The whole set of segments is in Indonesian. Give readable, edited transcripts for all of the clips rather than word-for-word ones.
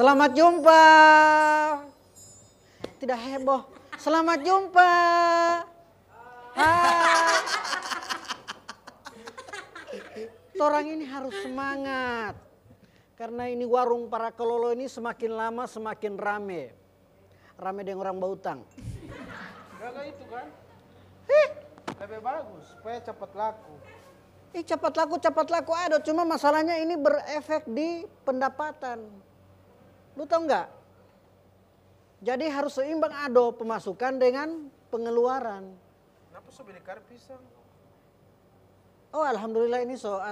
Selamat jumpa. Tidak heboh. Selamat jumpa. Hai. Orang ini harus semangat. Karena ini warung para kelolo ini semakin lama semakin rame. Rame dengan orang bautang. Gak itu kan? Lebih bagus supaya cepat laku. Cepat laku ada. Cuma masalahnya ini berefek di pendapatan. Lu tahu nggak? Jadi harus seimbang ado pemasukan dengan pengeluaran. Kenapa so beli kar pisang? Oh alhamdulillah ini so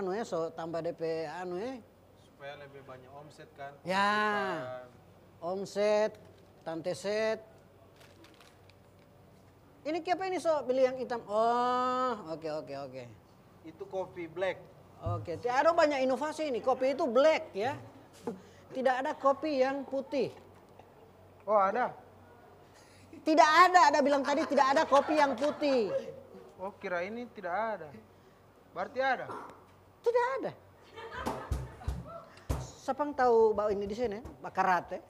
tambah DP Supaya lebih banyak omset kan? Ya, omset, tante set. Ini siapa ini so beli yang hitam? Oh oke. Itu kopi black. Oke, ada banyak inovasi ini. Kopi itu black ya. Tidak ada kopi yang putih. Oh ada? Tidak ada bilang tadi tidak ada kopi yang putih. Oh kira ini tidak ada. Berarti ada? Tidak ada. Sapang tahu bawa ini di sini, bakarate.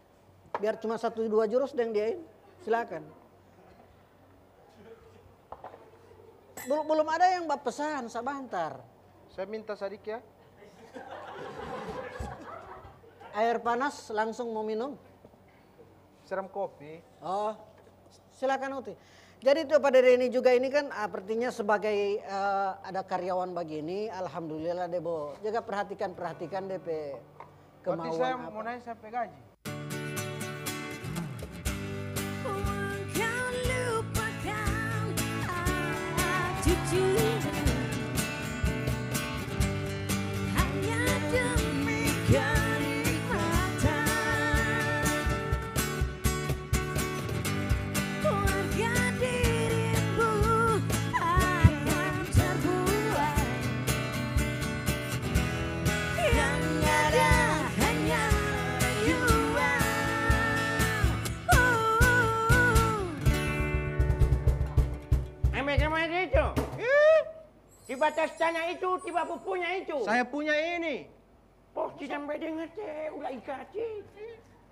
Biar cuma 1-2 jurus dan dia ini. Silakan. Belum ada yang pesan, sabantar. Saya minta sadik ya. Air panas langsung mau minum. Siram kopi. Oh, silakan Uti. Jadi itu pada hari ini juga ini kan artinya sebagai ada karyawan begini, alhamdulillah Debo. Jaga perhatikan DP kemauan. Berarti saya mau naik sampai gaji. Di batas tanah itu, tiba punya itu. Saya punya ini. Oh, tidak sampai dengar teh, ulah ikati.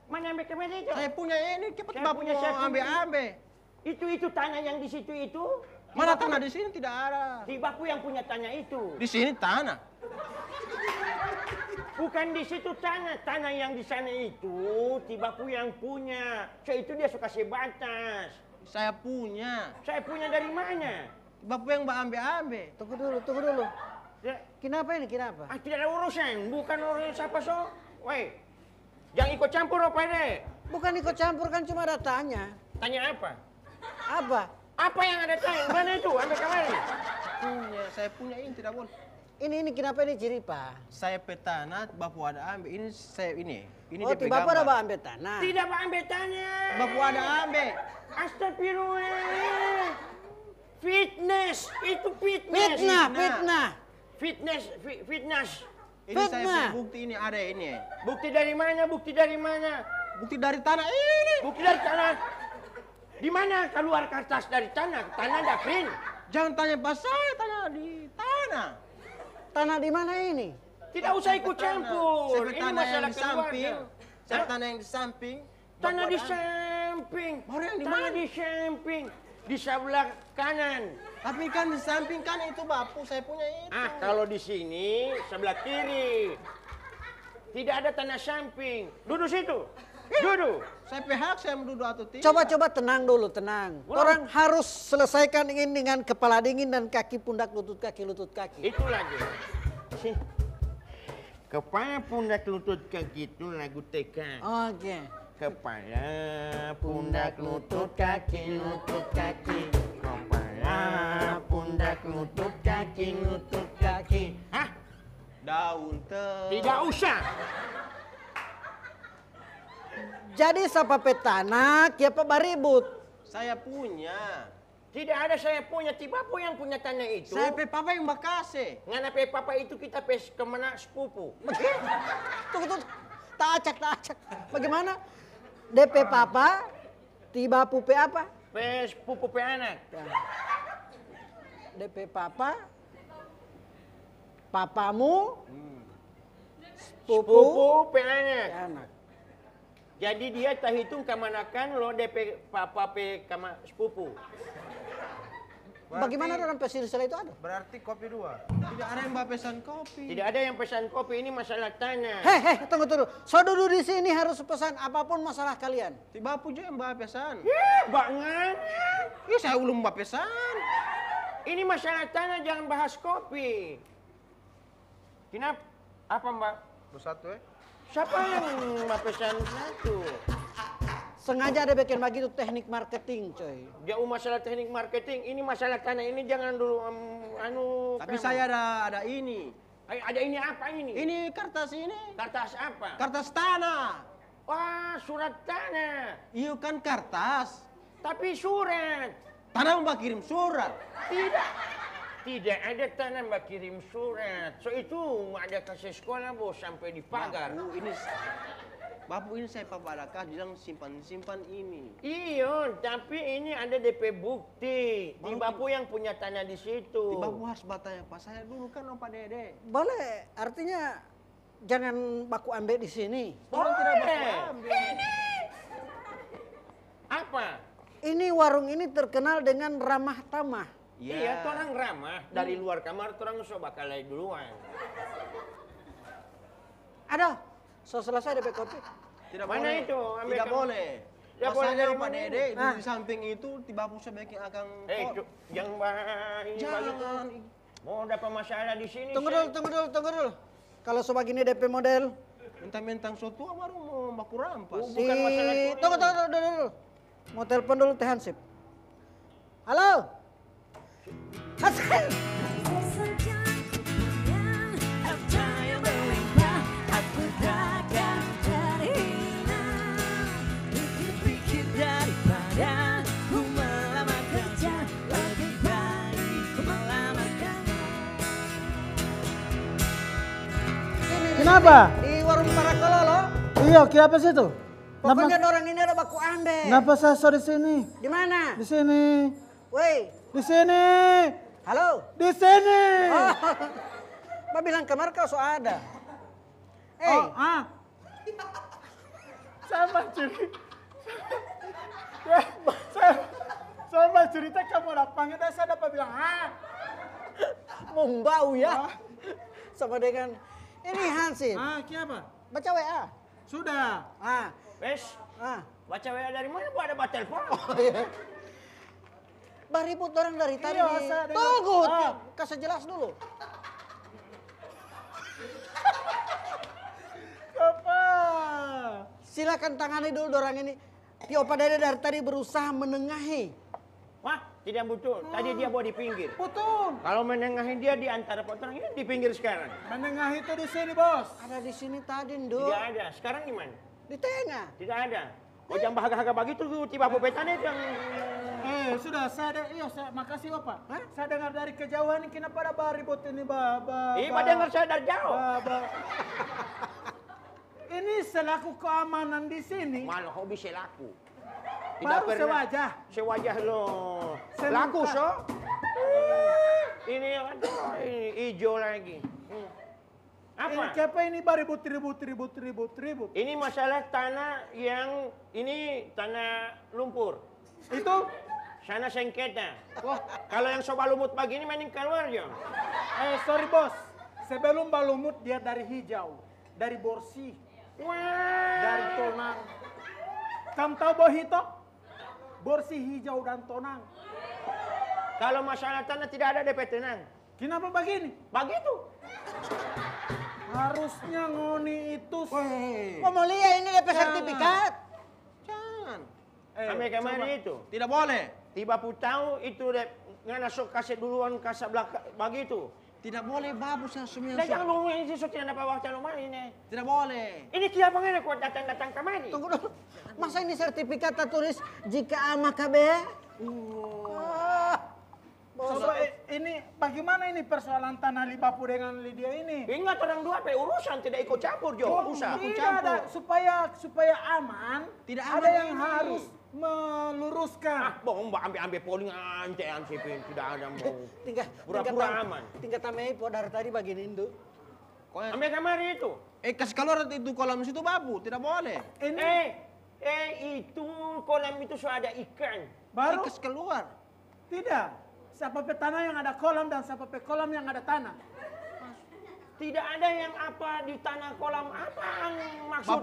Mana ambil kemana itu? Saya punya ini, cepat Saya bapak punya, mau saya punya. ambil. Itu tanah yang di situ itu. Mana tanah di sini tidak ada. Tibaku yang punya tanah itu. Di sini tanah. Bukan di situ tanah yang di sana itu tibaku yang punya. So itu dia suka sebatas. Saya punya. Saya punya dari mana? Bapak yang ambil. Tunggu dulu. Ya, Kenapa ini? Kenapa? tidak ada urusan, bukan urusan siapa so. Woi, jangan ikut campur apa deh. Bukan ikut campur kan cuma ada tanya. Tanya apa? Apa? Apa yang ada tanya? Mana itu? Ambil kemana? Saya punya ini tidak boleh. Ini kenapa ini ciri Pak? Saya petana, bapak ada ambil. Ini saya ini. Ini Oh, DP tiba apa gambar. ada ambil tanah? Tidak Pak ambil tanah. Bapak ada ambil. Astagfirullah. Fitness, itu fitness. Fitnah. Fitness. Ini Fitnah. saya punya bukti ini ada ini. Bukti dari mana? Bukti dari tanah ini. Bukti dari tanah. Di mana keluar kertas dari tanah? Tanah ada print. Jangan tanya pas saya, tanya di tanah. Tanah di mana ini? Tidak usah ikut campur. Saya Ini tanah yang masalah di samping. keluarga. Saya tanah yang di samping. Tanah Bapak di ada ambil. samping. Baru yang di Tanah mana? di samping. Di sebelah kanan. Tapi kan di samping kan itu bapu, saya punya itu. Ah, kalau di sini sebelah kiri. Tidak ada tanah samping. Duduk situ. Duduk. Saya pihak, saya menduduk atau tidak. Coba tenang dulu, tenang. Orang harus selesaikan ini dengan kepala dingin dan kaki pundak lutut kaki. Itu lagi. Kepala pundak lutut kaki itu lagu TK. Oke. Kepala pundak lutut kaki. Kepala pundak lutut kaki. Hah? Daun Tidak usah. Jadi siapa petana, siapa baribut? Saya punya. Tidak ada saya punya, tibapu yang punya tanah itu. Saya papa yang Bekasi. Ngana papa itu kita kemana sepupu. Tunggu. Tak acak. Bagaimana? DP papa, tiba pupe apa? Sepupu anak. DP papa, papamu, sepupu, Sepupu anak. anak. Jadi dia tak hitung kemanakan lo DP papa pe kama sepupu. Bagaimana orang pesirisela itu ada? Berarti kopi 2. Tidak ada yang pesan kopi. Tidak ada yang pesan kopi, ini masalah tanah. Hei, tunggu. So duduk di sini harus pesan apapun masalah kalian. Tiba puja yang pesan. Bangan. Ya saya belum pesan. Ini masalah tanah, jangan bahas kopi. Kenapa? Apa mbak? Satu Siapa yang mbak pesan satu? Sengaja ada bikin begitu teknik marketing, coy. Jauh masalah teknik marketing, ini masalah tanah ini jangan dulu Tapi saya ada ini. Ada ini apa ini? Ini kertas ini. Kertas apa? Kertas tanah. Wah, surat tanah. Iya kan kertas. Tapi surat. Tanah mbak kirim surat. Tidak ada tanah mbak kirim surat. So itu ada kasih sekolah bos sampai di pagar. Bapu ini saya papadakan bilang simpan ini. Iya, tapi ini ada DP bukti. Di Bapu yang punya tanah di situ. Bapu harus bertanya Pak saya dulu kan Pak Dede. Boleh, artinya jangan baku ambil di sini. Orang tidak baku ambil. Apa? Ini warung ini terkenal dengan ramah tamah. Iya, orang ramah. Dari luar kamar, orang so bakal lagi duluan. Ada, so selesai DP kopi. Tidak Mana boleh. itu? Ambil Tidak kamu. boleh. Tidak boleh Masalahnya dari Pak mana Dede ini? di samping itu tiba Bapu sebaiknya akan Jangan ini begitu. jangan. Mau dapat masalah di sini. Tunggu Shay. dulu. Kalau so begini DP model. Mentang-mentang suatu baru mau baku rampas. Bukan masalah itu. Tunggu dulu. Mau telepon dulu Teh Hansip. Halo. Hansip. Kenapa? Di warung Parakololo. Iya, kenapa sih itu? Pokoknya orang ini ada baku ambe. Kenapa saya di sini? Di mana? Di sini. Woi, Di sini. halo. Di sini. Oh, Mbak bilang kemarin kau so ada. Oh, sama curi. Sama cerita kamu lapangnya dan saya dapat bilang, Membau ya. Sama dengan ini Hansip. kenapa? Baca WA. Sudah. Wes, Ah. baca WA dari mana? Bu ada batal telepon. Baribut orang dari tadi. Iya, saya dengar. Tunggu, kasih jelas dulu. Apa? Silakan tangani dulu orang ini. Tio Padede dari tadi berusaha menengahi. Wah, tidak betul. Tadi dia bawa di pinggir. Betul. Kalau menengahin dia di antara potong ini di pinggir sekarang. Menengah itu di sini, Bos. Ada di sini tadi, Nduk. Tidak ada. Sekarang di mana? Di tengah. Tidak ada. Oh, yang bahagia-bahagia begitu tuh tiba pepetan itu yang Sudah makasih Bapak. Saya dengar dari kejauhan ini kenapa ada baribut ini, Bapak. Pak dengar saya dari jauh. Ini selaku keamanan di sini. Malah hobi selaku. Baru sewajah. Sewajah lo. Seluka. Laku so. Ini aduh, ini hijau lagi. Ini Apa? siapa ini baribut ribut. Ini masalah tanah yang ini tanah lumpur. Itu Sana sengketa. Kalau yang soba lumut begini mainin keluar ya. sorry bos. Sebelum balumut dia dari hijau, dari bersih, dari tonang. Kamu tahu bohito? Bersih, hijau dan tonang. Kalau masalah tanah tidak ada DP tenang. Kenapa begini? Begitu. Harusnya ngoni itu. Oh, mau lihat ini DP sertifikat. Jangan. Kami kemarin itu. Tidak boleh. Tiba pu tahu itu ngana sok kasih duluan kasih belakang begitu. Tidak boleh babu saya semua. Dah jangan ngomong ini sesuatu yang dapat waktu rumah ini. Tidak boleh. Ini tiap pengen kuat datang kemari. Tunggu dulu. Masa ini sertifikat tertulis jika ama KB? Coba ini bagaimana ini persoalan tanah Libapu dengan Lydia ini? Ingat orang dua urusan tidak ikut campur Jo. Usah. Tidak ada supaya aman. Tidak ada aman yang ini. harus meluruskan. Bohong mbak ambil polling ancean sipin tidak ada mau. Pura-pura aman. Tingkat tamai po dari tadi begini Induk. Ambil kemari itu. Kasih keluar itu kolam situ babu. Tidak boleh. Ini Itu kolam itu sudah ada ikan. Baru? Ikas keluar. Tidak. Sapapa tanah yang ada kolam dan sapapa kolam yang ada tanah. Tidak ada yang apa di tanah kolam. Apa yang maksud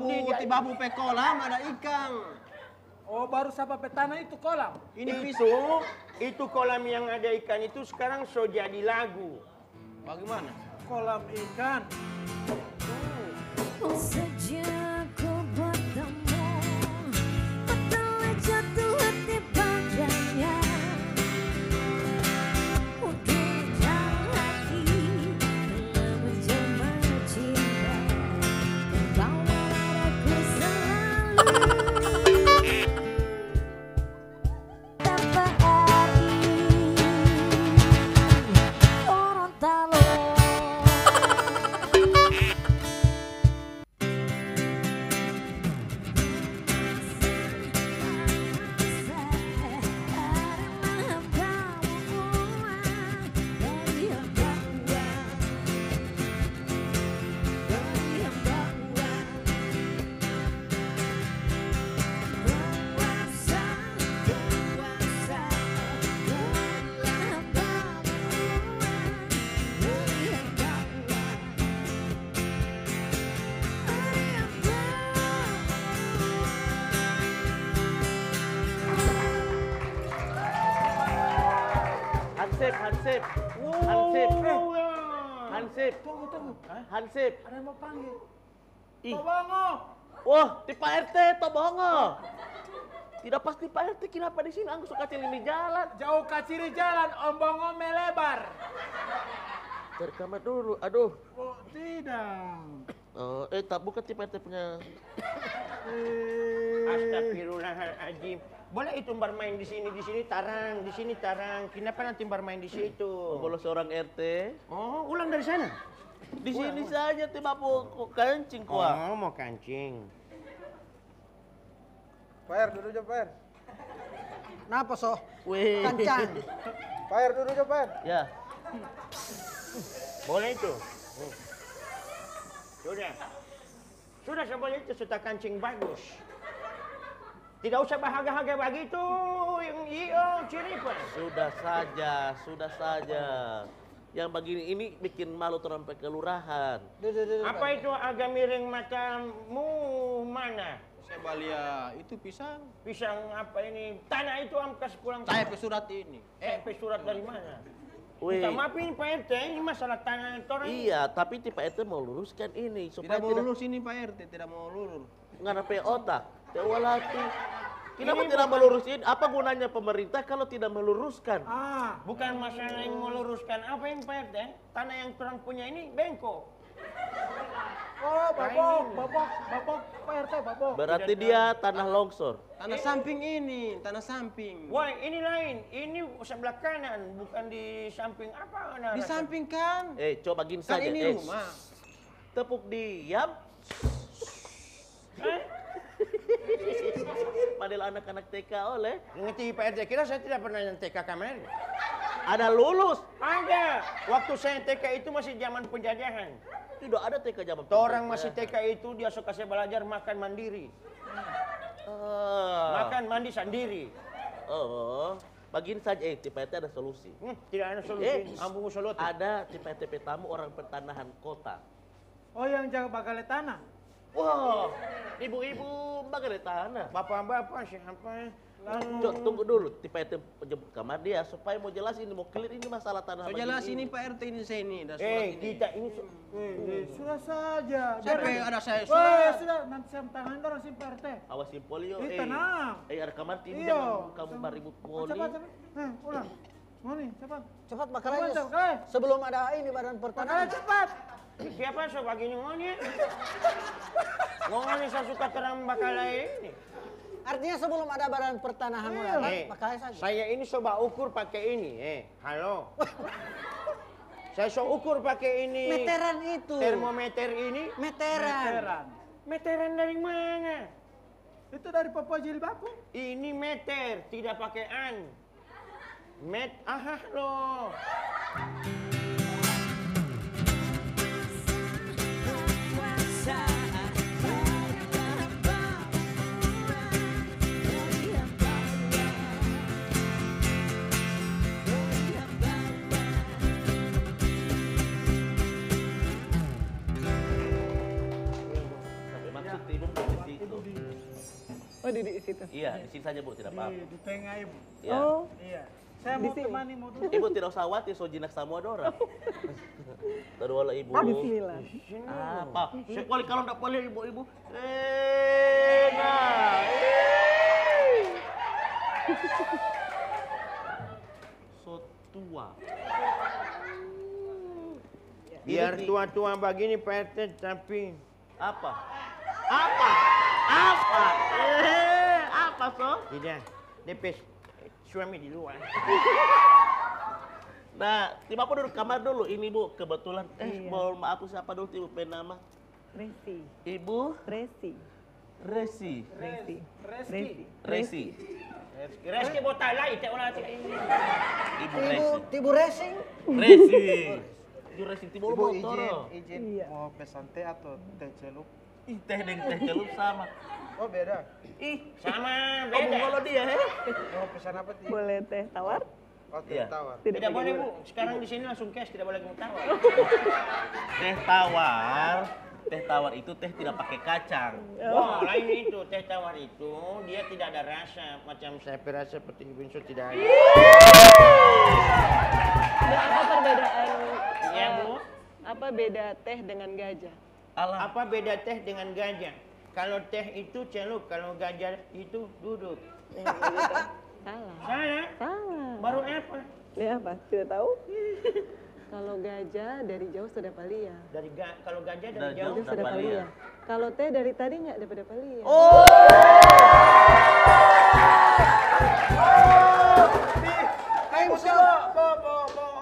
Babu pe kolam ada ikan. Oh, baru sapapa tanah itu kolam. Itu kolam yang ada ikan itu sekarang so jadi lagu. Bagaimana? Kolam ikan. Sejak ku bertemu, betulnya jatuh hati padanya. Mungkin dalam hati telah menjelma cinta, membawa aku selalu tanpa arti Gorontalo. Hansip. Tunggu. Hansip. Ada yang mau panggil. Ih. Tobongo. Wah, di Pak RT Tobongo. Tidak pasti Pak RT kenapa di sini? Aku suka kecilin di jalan. Jauh kaciri jalan, ombongo melebar. Cari kamar dulu. Aduh. Oh, tidak. Oh, tak bukan Pak RT punya. Astagfirullahaladzim. Boleh itu bermain di sini tarang, di sini tarang. Kenapa nanti bermain di situ? Kalau seorang RT, Oh, ulang dari sana. di sini saja tiba mau kancing kuah. Oh, mau kancing. Pak duduk aja Pak. Kenapa so? Wih. Kancang. Pak duduk aja Pak. Ya, Boleh itu. Sudah seboleh itu sudah kancing bagus. Tidak usah bahagia-bahagia begitu yang ciripan. sudah saja. Yang begini ini bikin malu sampai kelurahan. Apa itu agak miring matamu mana? Saya balia itu pisang. Pisang apa ini? Tanah itu amkas pulang. Saya pesurat ini. Surat dari mana? Wih. Minta maaf ini Pak RT, ini masalah tanah orang. Iya, tapi Pak RT mau luruskan ini supaya Tidak mau lulus ini Pak RT, tidak mau lulus. nggak sampai otak. Tewalati. Kenapa Ini tidak bukan- melurusin? Apa gunanya pemerintah kalau tidak meluruskan? Bukan masalah yang meluruskan apa yang Pak RT. Tanah yang orang punya ini bengkok. Oh, babok, Pak RT, babok. Berarti dia tanah longsor. Tanah samping ini, tanah samping. Wah, ini lain. Ini sebelah kanan, bukan di samping apa? Di samping kan? Coba gini Kan saja. ini rumah. Tepuk diam. Padahal anak-anak TK oleh. Ngerti Pak RT, kira saya tidak pernah yang TK kamar. Ada lulus. Ada. Waktu saya TK itu masih zaman penjajahan. Tidak ada TK zaman. Orang masih TK itu dia suka saya belajar makan mandiri. Makan mandi sendiri. Oh, bagiin saja. TPT ada solusi. Tidak ada solusi. Ambung usulot. Ada TPT tamu orang pertanahan kota. Oh, yang jaga bagale tanah. Wah, ibu-ibu bagai tanah. Bapak-bapak siapa? Tunggu dulu, TPT jemput kamar dia supaya mau jelas ini mau clear ini masalah tanah. So begini jelas ini Pak RT ini saya ini. Dah surat ini. Kita ini Sudah saja. Sampai ada saya Wah, surat. sudah. Nanti saya tangan orang si Pak RT. Awas polio. Tenang. Ada kamar ini Iya. jangan kamu baribut poli. Cepat. Ulang. Mau nih, cepat. Cepat Cepat, bakalanya. cepat. Sebelum ada ini badan Bakalanya pertanahan. cepat. siapa so bagi nyongonnya? Ngomongnya saya suka terang bakal ini. Artinya sebelum ada badan pertanahan bakalanya saja. Saya ini coba ukur pakai ini. Halo. Saya so ukur pakai ini. Meteran itu. Termometer ini. Meteran. Meteran dari mana? Itu dari Papua Jilbaku. Ini meter, tidak pakai an. Loh. Oh, duduk di situ. Iya, di sini saja Bu, tidak apa-apa. Di tengah ibu. Iya. Oh, Iya. Saya mau temani mau duduk. Ibu tidak usah khawatir, so jinak semua dorang. Taruh Ibu. bismillah. Apa? Sekali kalau tidak boleh ibu-ibu. Nah. So tua. Biar tua-tua begini Pak RT, tapi Apa? Apa? Apa? Apa so? tidak. Depes suami di luar. Nah, tiba apa duduk kamar dulu. Ini Bu, kebetulan. Iya. Mohon maaf siapa dulu Ibu penama? Resi. Ibu Resi. Resi. Resi. Reski. Resi. Reski botak lain tak orang cakap. Ibu Resi. Tibu racing. Resi. Ibu Resi tiba Ibu motor. izin Iya. mau pesan teh atau teh celup? Ih, teh dengan teh celup sama. Oh beda. Ih, Sama kamu beda. kalau dia, Mau pesan apa Ti? Boleh teh tawar? Oh teh Iya. tawar. Tidak pakai boleh gula. Bu, sekarang di sini langsung cash, tidak boleh kamu tawar. Teh tawar. Teh tawar itu teh tidak pakai kacang. Wah, lain itu teh tawar itu dia tidak ada rasa macam saya rasa seperti Ibu Insu tidak ada. Nah, apa perbedaan? Iya, Bu. Apa beda teh dengan gajah? Alah, Apa beda teh dengan gajah? Kalau teh itu celup, kalau gajah itu duduk. Salah. Saya Salah. baru apa? Ini apa? Tidak tahu? Kalau gajah dari jauh sudah palia. Kalau gajah dari Dari jauh. Itu sudah palia. Kalau teh dari tadi nggak dapat palia. Kayak misalnya bawa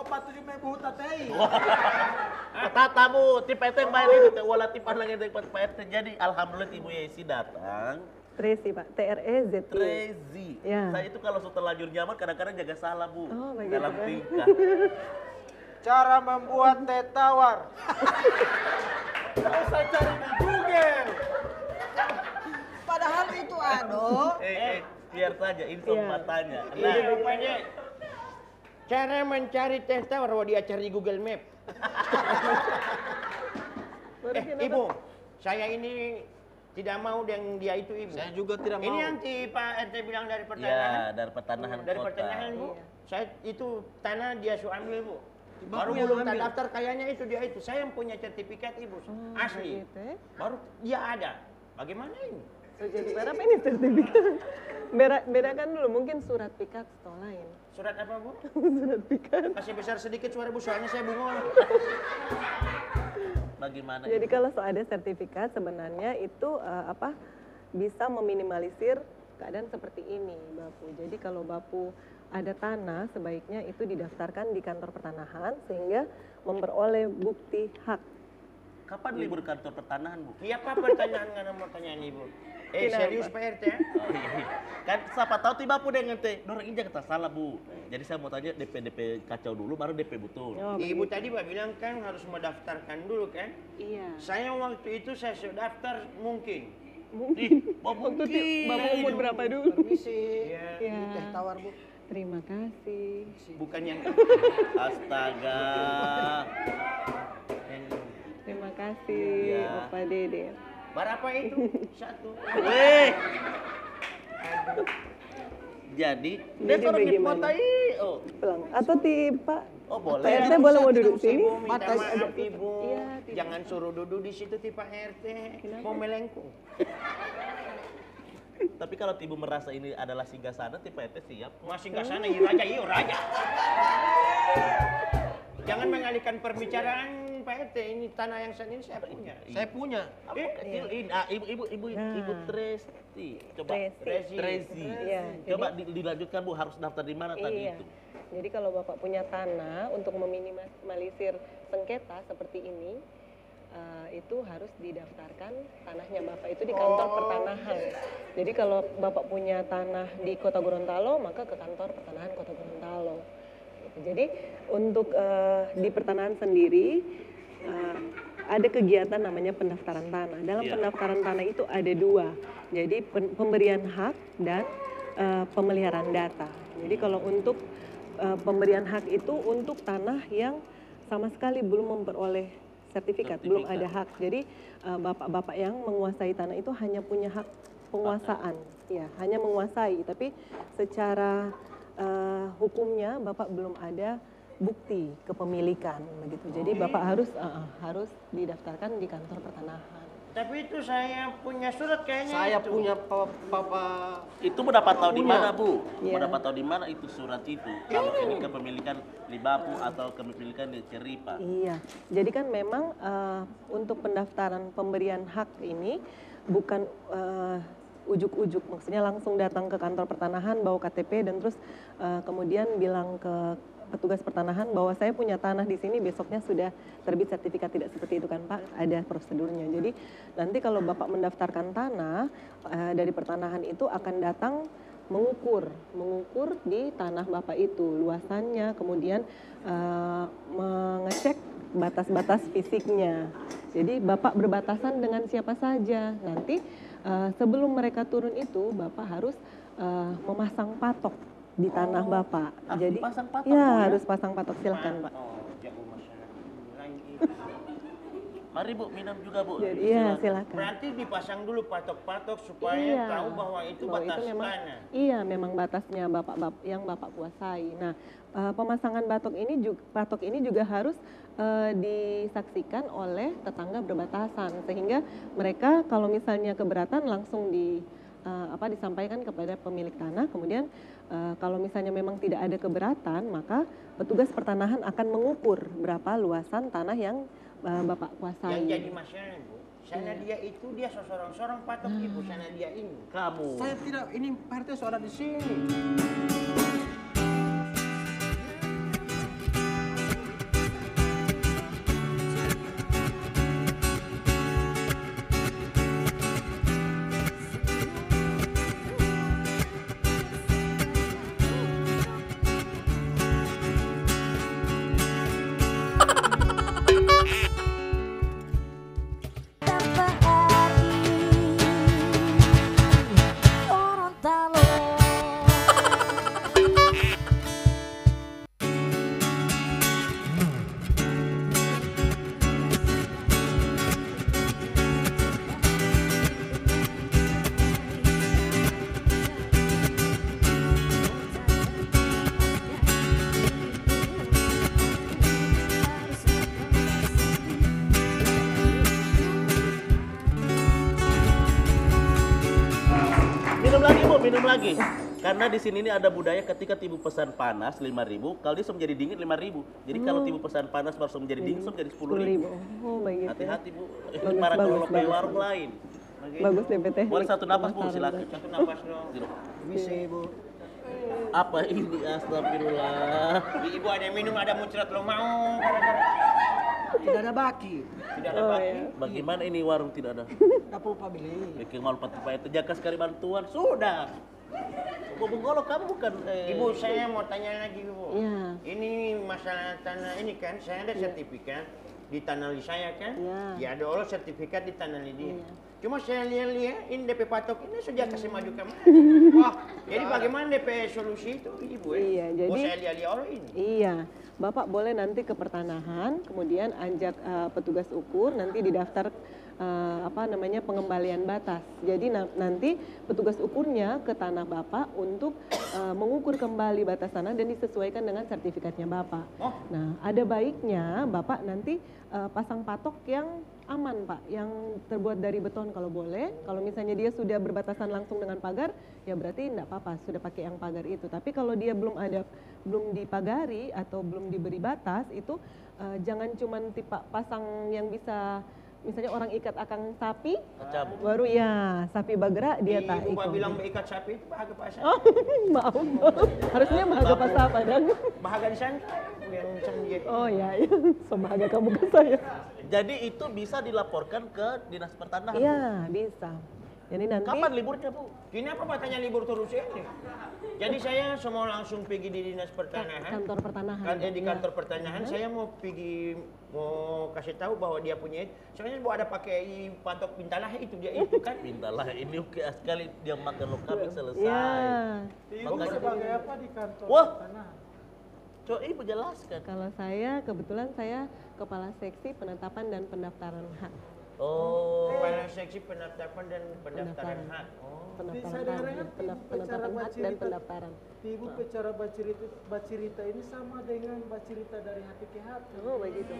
opat 7 mebu tatei. tata Bu, tipe teh main itu teh wala tipan lagi teh Pak RT. Jadi alhamdulillah Ibu Yesi datang. Tracy Pak, TREZY. Crazy. Ya. Saya itu kalau sudah terlanjur nyaman kadang-kadang jaga salah Bu. Oh, begitu, Dalam kan? tingkah. Cara membuat teh tawar. Nggak usah cari di Google. Padahal itu ado. Biar saja info Iya. matanya. Nah, Nah, rupanya cara mencari teh tawar kalau dia cari Google Map. Ibu, saya ini tidak mau dengan dia itu Ibu. Saya juga tidak mau. Ini yang Pak RT bilang dari ya pertanahan. dari pertanahan Dari kota. pertanahan Bu. Iya. Saya itu tanah dia sudah ambil Bu. Bapak Baru yang belum ambil? daftar kayaknya itu dia itu. Saya yang punya sertifikat Ibu. Asli. Begitu ya. Baru dia ada. Bagaimana ini? So, jadi berapa ini sertifikat? Bedakan dulu, mungkin surat pikat atau lain. Surat apa Bu? Surat pikat. Kasih besar sedikit suara Bu, soalnya saya bengong. Bagaimana? Jadi Ibu? kalau ada sertifikat sebenarnya itu bisa meminimalisir keadaan seperti ini, Bapu. Jadi kalau Bapu ada tanah, sebaiknya itu didaftarkan di kantor pertanahan sehingga memperoleh bukti hak. Kapan libur kantor pertanahan Bu? Iya Pak, pertanyaan nggak mau pertanyaan Ibu. Kenapa? Serius Pak RT ya? Oh, iya. Kan siapa tahu tiba pun dengan teh. Dorang injak kata salah Bu. Jadi saya mau tanya DP kacau dulu baru DP betul. Oh, Ibu begitu. tadi Pak bilang kan harus mendaftarkan dulu kan? Iya. Saya waktu itu saya sudah daftar mungkin. Mungkin. Waktu Bapak umur berapa dulu? Permisi. Iya. Iya. Ini teh tawar Bu. Terima kasih. Bukan yang Astaga. Terima kasih, Iya. Bapak Dede. berapa itu? Satu. Weh. Jadi, dia Jadi orang di bagaimana? kota oh. Pulang. Atau Pak. Oh, boleh. Pak RT boleh mau duduk sini? Ibu minta Batas maaf Ibu. Iya, tidak. Jangan suruh duduk di situ tipe RT. Kenapa? Mau melengkung. Tapi kalau Ibu merasa ini adalah singgasana, tipe RT siap. Masih nggak sana, iya raja, iya raja. Jangan mengalihkan perbicaraan Pak RT. Ini tanah yang saat ini saya punya. Saya punya. Apa kecil ini? Ibu Nah. Tresti. Coba. Tracy. Tracy. Iya, Coba dilanjutkan Bu, harus daftar di mana tadi Iya. itu? Jadi kalau Bapak punya tanah untuk meminimalisir sengketa seperti ini, itu harus didaftarkan tanahnya Bapak itu di kantor pertanahan. Jadi kalau Bapak punya tanah di Kota Gorontalo, maka ke kantor pertanahan Kota Gorontalo. Gitu. Jadi untuk di pertanahan sendiri ada kegiatan namanya pendaftaran tanah. Dalam Iya. pendaftaran tanah itu ada dua. Jadi pemberian hak dan pemeliharaan data. Jadi kalau untuk pemberian hak itu untuk tanah yang sama sekali belum memperoleh sertifikat, belum ada hak. Jadi bapak-bapak yang menguasai tanah itu hanya punya hak penguasaan, ya hanya menguasai, tapi secara hukumnya Bapak belum ada bukti kepemilikan begitu. Jadi Bapak harus didaftarkan di kantor pertanahan. Tapi itu saya punya surat kayaknya. Saya itu. punya papa. Itu mendapat tahu di Punya. mana, Bu? Iya. Mendapat tahu di mana itu surat itu? Kalau ini kepemilikan di Bapu atau kepemilikan di Ceripa. Iya, jadi kan memang untuk pendaftaran pemberian hak ini bukan ujuk-ujuk, maksudnya langsung datang ke kantor pertanahan bawa KTP dan terus kemudian bilang ke petugas pertanahan bahwa saya punya tanah di sini, besoknya sudah terbit sertifikat. Tidak seperti itu kan Pak, ada prosedurnya. Jadi nanti kalau Bapak mendaftarkan tanah dari pertanahan itu akan datang mengukur di tanah Bapak itu luasannya, kemudian mengecek batas-batas fisiknya. Jadi Bapak berbatasan dengan siapa saja. Nanti sebelum mereka turun itu Bapak harus memasang patok di tanah Bapak. Harus Jadi dipasang patok, ya Bu, ya? harus pasang patok, silakan Pak. Oh, jauh masalah lain itu. Mari Bu, minum juga Bu. Jadi iya silakan. Berarti dipasang dulu patok-patok supaya Iya, tahu bahwa itu bahwa batas memang, tanah. iya memang batasnya yang Bapak kuasai. Nah, pemasangan patok ini juga harus disaksikan oleh tetangga berbatasan, sehingga mereka kalau misalnya keberatan langsung disampaikan kepada pemilik tanah. Kemudian kalau misalnya memang tidak ada keberatan, maka petugas pertanahan akan mengukur berapa luasan tanah yang Bapak kuasai. Yang jadi masalah Bu, sana dia itu dia seorang-seorang patok Ibu, sana dia ini. Kamu. Saya tidak, ini Pak RT sudah di sini. Minum lagi. Karena di sini ini ada budaya ketika tibu pesan panas 5.000, kalau dia sudah menjadi dingin 5.000. Jadi kalau tibu pesan panas baru menjadi dingin sudah menjadi 10.000. Oh begitu. Hati-hati Bu. Bagus, Para bagus, kalau bagus. warung lain. Bagus deh teknik. Boleh satu napas Bu, pemasaran. silakan. Satu napas dong. Bisa Bu. Apa ini, astagfirullah. Di Ibu ada yang minum, ada muncrat lo mau. Tidak ada baki. Tidak ada Oh baki. ya. Bagaimana ini warung tidak ada? Kapu Pak beli. Bikin malu Pak itu jaga sekali bantuan. Sudah. Bu Golo kamu bukan Ibu, saya mau tanya lagi Ibu. Iya. Ini masalah tanah ini kan, saya ada sertifikat di tanah li saya kan. Iya. Ya ada Allah sertifikat di tanah li dia. Iya. Cuma saya lihat ini DP patok ini sudah kasih maju kemana. Wah, jadi bagaimana DP solusi itu Ibu ya? Iya, Oh, jadi- saya lihat orang ini. Iya, Bapak boleh nanti ke pertanahan, kemudian ajak petugas ukur, nanti didaftar pengembalian batas. Jadi nanti petugas ukurnya ke tanah Bapak untuk mengukur kembali batas tanah dan disesuaikan dengan sertifikatnya Bapak. Oh. Nah, ada baiknya Bapak nanti pasang patok yang aman Pak, yang terbuat dari beton kalau boleh. Kalau misalnya dia sudah berbatasan langsung dengan pagar, ya berarti enggak apa-apa, sudah pakai yang pagar itu. Tapi kalau dia belum dipagari atau belum diberi batas, itu jangan cuman pasang yang bisa, misalnya orang ikat akang sapi, Cabut. baru ya sapi bergerak dia tak Ibu ikut. bilang ikat sapi itu bahagia pasar. Oh, maaf. Harusnya bahagia pas apa dan? Bahagia di sana yang sendiri. Oh ya, so bahagia kamu ke saya. Jadi itu bisa dilaporkan ke Dinas Pertanahan. Bu. Iya, bisa. Jadi nanti Kapan liburnya Bu? Kenapa Bapak libur terus ini? Jadi saya semua langsung pergi di Dinas Pertanahan. kantor pertanahan. Di Ya. kantor pertanahan saya mau kasih tahu bahwa dia punya. Soalnya Bu ada pakai patok pintalah itu dia itu kan. Mintalah ini oke sekali dia makan lokal selesai. Ya. Ibu Makanya- sebagai apa di kantor Wah. tanah? Coba Ibu jelaskan. Kalau saya kebetulan saya kepala seksi penetapan dan pendaftaran hak. Oh. Kepala seksi pendaftaran dan pendaftaran hak. Oh. Bisa dengarkan Penetapan hak dan pendaftaran. Ibu bicara bacirita ini sama dengan bacirita dari hati ke hati. Oh begitu.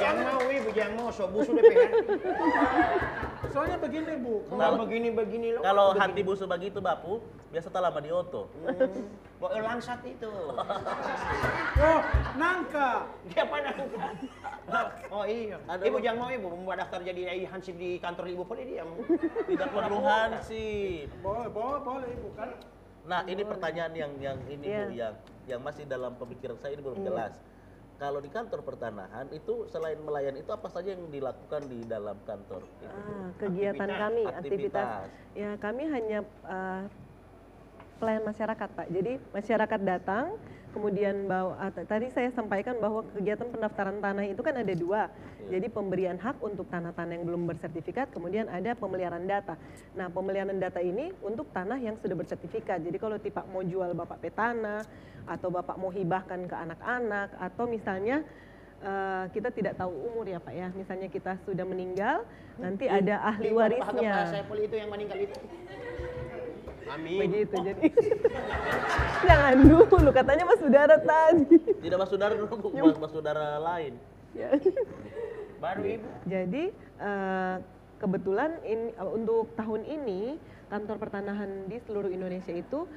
Jangan mau ibu, jangan mau. Sobu sudah PH. Soalnya begini Bu, Kalau begini loh. Kalau hati busu begitu bapu, biasa tak lama di oto. Bawa langsat itu. oh nangka. Dia mana? Oh iya. Ada Ibu apa? jangan mau ibu membuat daftar jadi hansip di kantor ibu boleh diam. Tidak perlu hansip. Boleh Ibu kan. Nah, ini pertanyaan yang ini Iya. Bu, yang masih dalam pemikiran saya ini belum jelas. Kalau di kantor pertanahan itu selain melayani itu apa saja yang dilakukan di dalam kantor? Itu? Kegiatan kami, Aktivitas. aktivitas. Ya kami hanya pelayan masyarakat Pak. Jadi masyarakat datang, kemudian tadi saya sampaikan bahwa kegiatan pendaftaran tanah itu kan ada dua. Jadi pemberian hak untuk tanah-tanah yang belum bersertifikat, kemudian ada pemeliharaan data. Nah pemeliharaan data ini untuk tanah yang sudah bersertifikat. Jadi kalau Bapak mau jual Bapak petana, atau Bapak mau hibahkan ke anak-anak, atau misalnya kita tidak tahu umur ya Pak ya. Misalnya kita sudah meninggal, nanti ada ahli warisnya. Saya poli itu yang meninggal itu. Amin. Begitu jadi. Jangan dulu katanya Mas Saudara tadi. Tidak mas saudara dulu, Bu, mas saudara lain. Ya. Baru ibu. Jadi kebetulan untuk tahun ini kantor pertanahan di seluruh Indonesia itu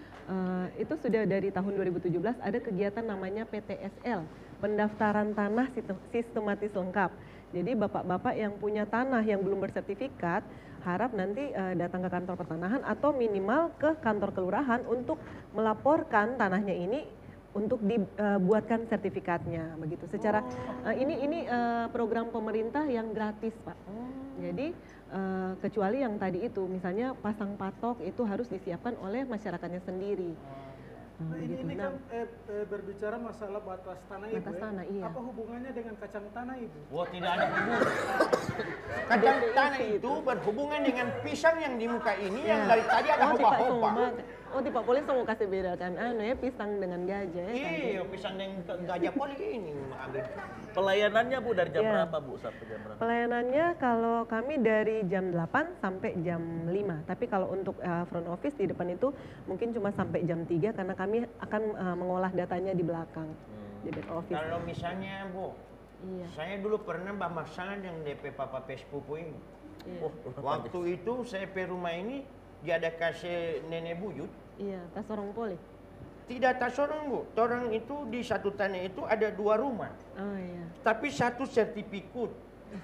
sudah dari tahun 2017 ada kegiatan namanya PTSL, pendaftaran tanah sistematis lengkap. Jadi bapak-bapak yang punya tanah yang belum bersertifikat harap nanti datang ke kantor pertanahan atau minimal ke kantor kelurahan untuk melaporkan tanahnya ini untuk dibuatkan sertifikatnya begitu. Secara ini program pemerintah yang gratis Pak. Jadi kecuali yang tadi itu misalnya pasang patok itu harus disiapkan oleh masyarakatnya sendiri. Nah, ini kan berbicara masalah batas tanah Ibu. Batas tanah, iya. Apa hubungannya dengan kacang tanah Ibu? Wah tidak ada hubungan. Kacang tanah itu berhubungan dengan pisang yang di muka ini yang dari tadi ada hopa-hopa. Oh, di Pak Polisi mau kasih bedakan pisang dengan gajah ya. Iya, pisang yang gajah poli ini ambil. Pelayanannya Bu dari jam Iya. berapa Bu sampai jam berapa? Pelayanannya kalau kami dari jam 8 sampai jam 5. Tapi kalau untuk front office di depan itu mungkin cuma sampai jam 3 karena kami akan mengolah datanya di belakang. Di back office. Kalau misalnya Bu, Iya. saya dulu pernah masalah yang DP Papa Pespupu ini. Iya. Waktu itu saya ke rumah ini, dia ada kasih nenek buyut. Iya, tas orang poli. Tidak tas orang Bu, orang itu di satu tanah itu ada 2 rumah. Oh iya. Tapi satu sertifikat.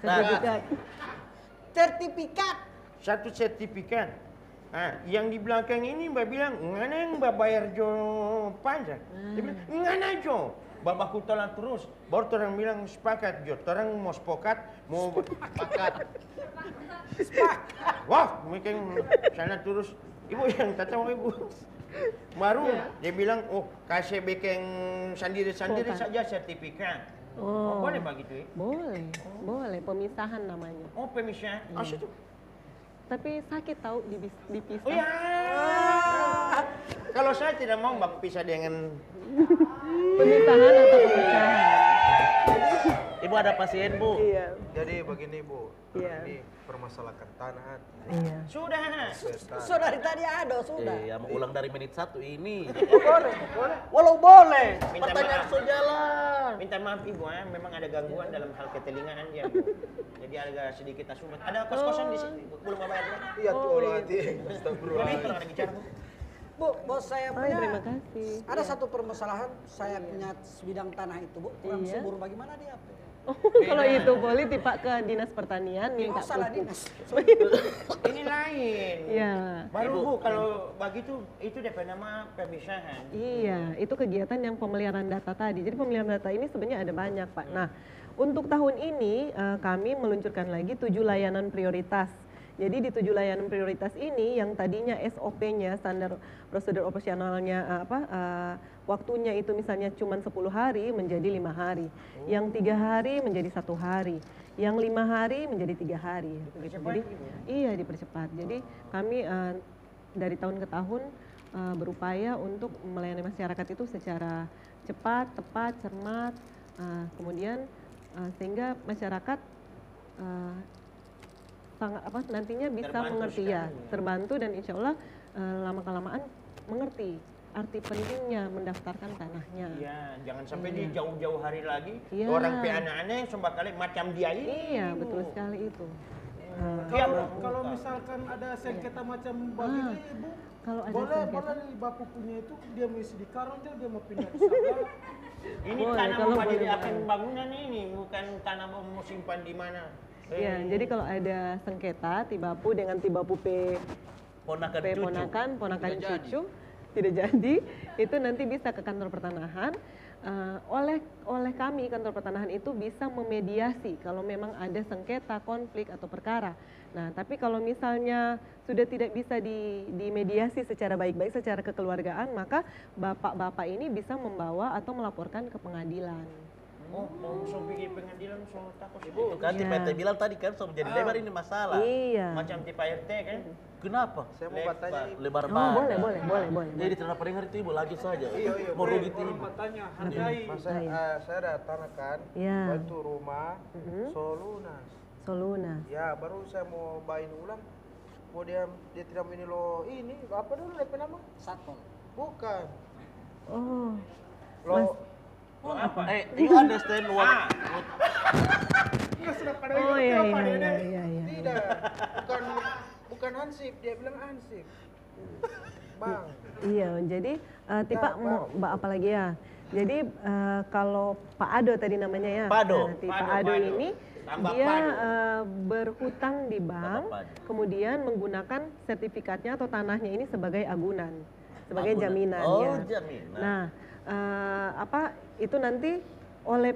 Sertifikat. Sertifikat. Satu sertifikat. Nah, yang di belakang ini Mbak bilang, ngana yang Mbak bayar jo pajak. Dia bilang, ngana jo. Babakku tolak terus. Baru orang bilang sepakat jo. Orang mau sepakat, mau sepakat. Wah, mungkin sana terus. Ibu yang tak tahu ibu. Baru dia bilang, oh kasih bikin sendiri-sendiri saja sertifikat. Oh, boleh begitu ya? Boleh. Pemisahan namanya. Oh pemisah. Oh situ. Tapi sakit tahu dipisah. Oh ya. Kalau saya tidak mau mbak pisah dengan Pemisahan atau pemisahan. Ibu ada pasien Bu. Iya. Jadi begini Bu, Iya. ini permasalahan tanah. Iya. sudah. Sudah dari tadi ada, sudah. Iya, mau ulang dari menit 1 ini. Boleh. Walau boleh. Minta Pertanyaan maaf. so jalan. Minta maaf ibu, memang ada gangguan dalam hal ketelingaan dia. Bu. Jadi agak sedikit asumat. Ada kos-kosan di sini, belum bayar. Iya tuh nanti. Boleh kalau ada bicara Bu. Bu, bos saya Oh, punya. terima kasih. Ada satu permasalahan, saya punya sebidang tanah itu, Bu. Kurang Iya. subur bagaimana dia? Oh, kalau itu boleh Pak ke Dinas Pertanian minta Oh, salah pupuk. dinas. Ini lain. Iya. Baru Bu, kalau begitu itu DP nama pemisahan. Iya, itu kegiatan yang pemeliharaan data tadi. Jadi pemeliharaan data ini sebenarnya ada banyak, Pak. Nah, untuk tahun ini kami meluncurkan lagi 7 layanan prioritas. Jadi di 7 layanan prioritas ini yang tadinya SOP-nya, standar prosedur operasionalnya waktunya itu misalnya cuma 10 hari menjadi 5 hari. Yang 3 hari menjadi 1 hari. Yang 5 hari menjadi 3 hari. Begitu. Jadi iya dipercepat. Jadi kami dari tahun ke tahun berupaya untuk melayani masyarakat itu secara cepat, tepat, cermat, kemudian sehingga masyarakat sangat nantinya bisa Terbantu mengerti sekali, ya, ya. terbantu dan insya Allah lama kelamaan mengerti arti pentingnya mendaftarkan tanahnya. Iya, jangan sampai Iya. di jauh-jauh hari lagi Iya. orang anak-anak sembah kali macam dia ini. Iya, betul sekali itu. Kalau misalkan ada sengketa macam begini, Ibu, Kalau ada boleh sengketa, nih Bapak punya itu dia mesti di Karangja, dia mau pindah ke sebelah. Ini Boleh, tanah kalau mau boleh, dijadikan boleh. bangunan ini, bukan tanah mau simpan di mana. ya, jadi kalau ada sengketa Tibapu dengan Tibapu Ponakan P cucu. ponakan Tidak jadi. cucu tidak jadi, itu nanti bisa ke kantor pertanahan. Oleh kami kantor pertanahan itu bisa memediasi kalau memang ada sengketa, konflik atau perkara. Nah, tapi kalau misalnya sudah tidak bisa dimediasi secara baik-baik, secara kekeluargaan, maka bapak-bapak ini bisa membawa atau melaporkan ke pengadilan. Oh, mau pergi pengadilan soal takut. Itu kan Iya. tipe RT bilang tadi kan so menjadi lebar ini masalah. Iya. Macam tipe RT kan. Kenapa? Saya mau bertanya Ibu. Lebar Oh, banget. boleh. Jadi kenapa dengar itu Ibu lanjut saja. Iya, Mau rugi itu Orang Ibu. bertanya, hargai. Mas saya ada tanah kan, Iya. itu rumah Solunas. Solunas. Ya, baru saya mau bayin ulang. Mau dia tidak mau ini lo ini apa dulu DP nama? Satpol. Bukan. Oh, Lo Apa? You understand what? oh iya. tidak. Bukan Hansip, dia bilang Hansip. Bang. Iya, jadi tipe Nah, mau Mbak apa lagi ya? Jadi kalau Pak Ado tadi namanya ya. Pak Ado. Pak Pak Ado Ado. ini Tambah dia Pak Ado. berhutang di bank, Tambah Pak Ado. kemudian menggunakan sertifikatnya atau tanahnya ini sebagai agunan, sebagai Agunan. jaminan Oh, ya. jaminan. Nah, itu nanti oleh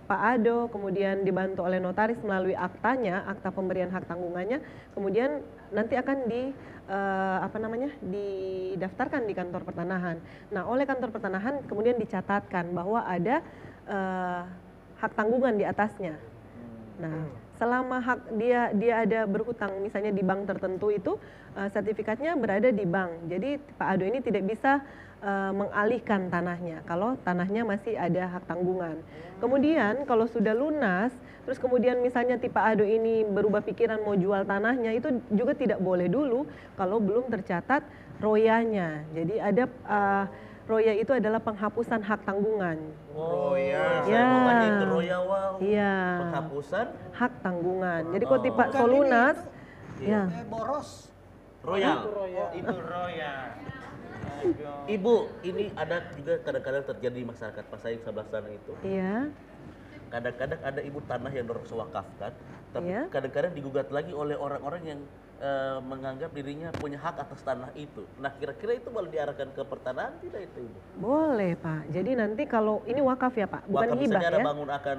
Pak Ado, kemudian dibantu oleh notaris melalui aktanya, akta pemberian hak tanggungannya, kemudian nanti akan didaftarkan di kantor pertanahan. Nah, oleh kantor pertanahan kemudian dicatatkan bahwa ada hak tanggungan di atasnya. Nah, selama dia ada berhutang misalnya di bank tertentu itu sertifikatnya berada di bank. Jadi Pak Ado ini tidak bisa mengalihkan tanahnya kalau tanahnya masih ada hak tanggungan. Kemudian kalau sudah lunas, terus kemudian misalnya Pak Ado ini berubah pikiran mau jual tanahnya, itu juga tidak boleh dulu kalau belum tercatat royanya. Jadi ada roya itu adalah penghapusan hak tanggungan. Roya. Ya. Saya mau tanya itu Roya wow. Iya. Penghapusan Hak tanggungan. Jadi kalau tipe Solunas, ya. Boros. Royal. Itu Roya. Ibu, ini ada juga kadang-kadang terjadi di masyarakat Pasai sebelah sana itu. Iya. Kadang-kadang ada ibu tanah yang dorong sewakafkan, tapi Iya. kadang-kadang digugat lagi oleh orang-orang yang menganggap dirinya punya hak atas tanah itu. Nah, kira-kira itu boleh diarahkan ke pertanahan tidak itu, Ibu? Boleh Pak. Jadi nanti kalau ini wakaf ya Pak, bukan Bahkan hibah misalnya ada ya. bangun akan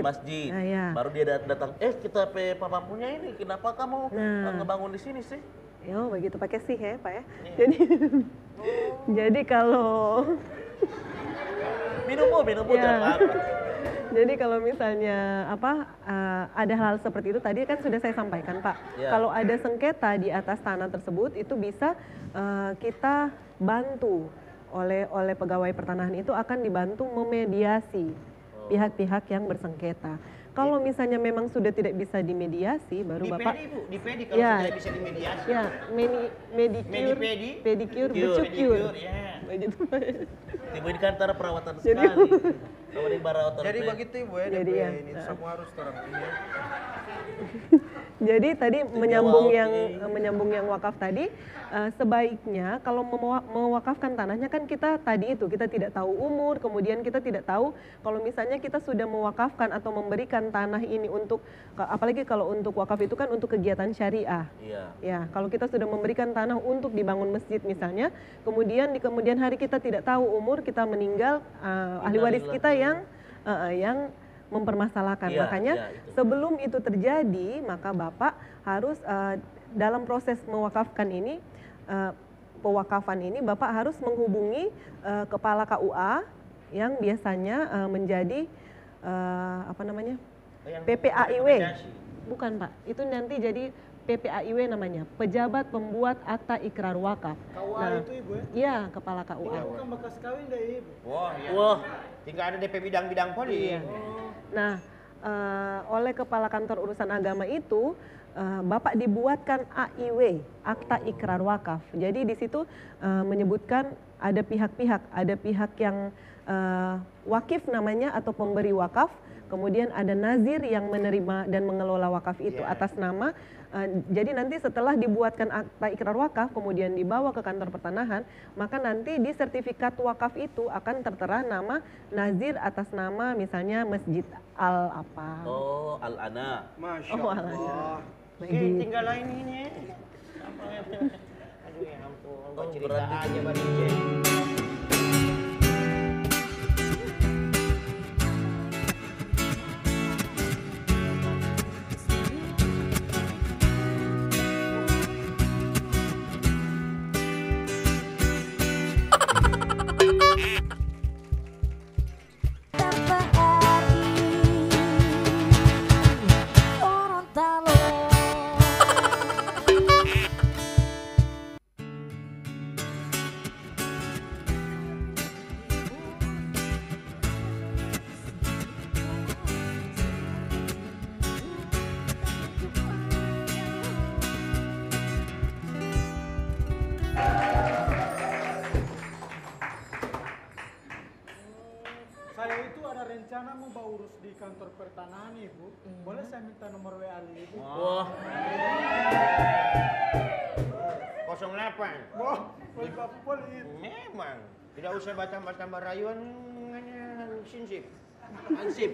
Masjid. Nah, ya. baru dia datang, kita papa punya ini, kenapa kamu Nah. ngebangun di sini sih? Yo, begitu pakai sih ya Pak ya. Iya. Jadi jadi kalau Minum Bu, Ya. tidak apa-apa. jadi kalau misalnya ada hal seperti itu tadi kan sudah saya sampaikan Pak. Ya. Kalau ada sengketa di atas tanah tersebut itu bisa kita bantu oleh pegawai pertanahan itu akan dibantu memediasi pihak-pihak yang bersengketa. Kalau misalnya memang sudah tidak bisa dimediasi, baru Di Bapak pedi, Bu. Di pedi kalau Ya. tidak bisa dimediasi. ya medicure, Medi-pedi? pedicure, Cure. becure. Ya. Begitu. Ibu ini kan antara perawatan Jadi- sekali. Kamu ini perawatan. Jadi begitu Ibu ya, Jadi DP ya. ini semua harus terang ini. Jadi tadi menyambung yang wakaf tadi, sebaiknya kalau mewakafkan tanahnya kan kita tadi itu kita tidak tahu umur, kemudian kita tidak tahu kalau misalnya kita sudah mewakafkan atau memberikan tanah ini untuk, apalagi kalau untuk wakaf itu kan untuk kegiatan syariah. Iya. Ya, kalau kita sudah memberikan tanah untuk dibangun masjid misalnya, kemudian di kemudian hari kita tidak tahu umur, kita meninggal, ahli waris kita yang mempermasalahkan. Iya, Makanya iya, itu. sebelum itu terjadi, maka Bapak harus dalam proses mewakafkan ini, pewakafan ini, Bapak harus menghubungi kepala KUA yang biasanya menjadi Yang PPAIW. rekomendasi. Bukan Pak, itu nanti jadi PPAIW namanya, Pejabat Pembuat Akta Ikrar Wakaf. KUA itu Ibu ya? Iya, kepala KUA. Bukan bekas kawin dari Ibu. Wah, ya. Wah, Tinggal ada DP bidang-bidang poli. Iya. Nah, oleh Kepala Kantor Urusan Agama itu, Bapak dibuatkan AIW, Akta Ikrar Wakaf. Jadi di situ menyebutkan ada pihak yang wakif namanya atau pemberi wakaf, kemudian ada nazir yang menerima dan mengelola wakaf itu atas nama. Jadi nanti setelah dibuatkan akta ikrar wakaf, kemudian dibawa ke kantor pertanahan, maka nanti di sertifikat wakaf itu akan tertera nama nazir atas nama misalnya Masjid Al apa. Oh, Al-Ana. Masya Oh, Allah. Tinggal lain ini. Aduh ya ampun, Oh, cerita berarti aja Bang DJ. TVRI Gorontalo. Saya itu ada rencana mau bawa urus di kantor pertanahan Ibu. Boleh saya minta nomor WA Ibu? Wah, 08. Wah, boleh Bapak boleh. Memang. Tidak usah tambah-tambah rayuan dengan sinsip. ansip.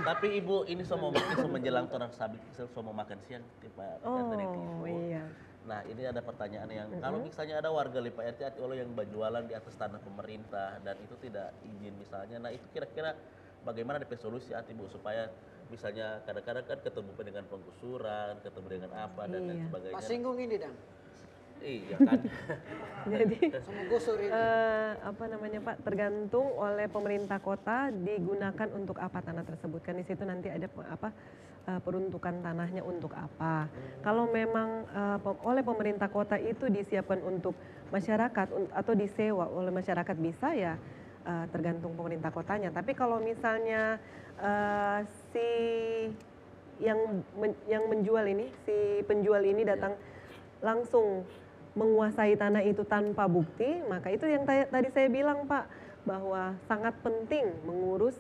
Tapi Ibu ini semua menjelang orang sabit, semua makan siang tipe RT di Ibu. Iya. Nah, ini ada pertanyaan yang kalau misalnya ada warga Lipa RT atau yang berjualan di atas tanah pemerintah dan itu tidak izin misalnya, nah itu kira-kira bagaimana DP solusi Ibu supaya misalnya kadang-kadang kan ketemu dengan penggusuran, ketemu dengan apa dan lain Iya. sebagainya. Pak singgung ini dang, Iya kan. Jadi sama gusur ini. apa namanya Pak, tergantung oleh pemerintah kota digunakan untuk apa tanah tersebut, kan di situ nanti ada peruntukan tanahnya untuk apa. Kalau memang oleh pemerintah kota itu disiapkan untuk masyarakat atau disewa oleh masyarakat bisa ya tergantung pemerintah kotanya. Tapi kalau misalnya si yang menjual ini, si penjual ini datang langsung menguasai tanah itu tanpa bukti, maka itu yang tadi saya bilang Pak, bahwa sangat penting mengurus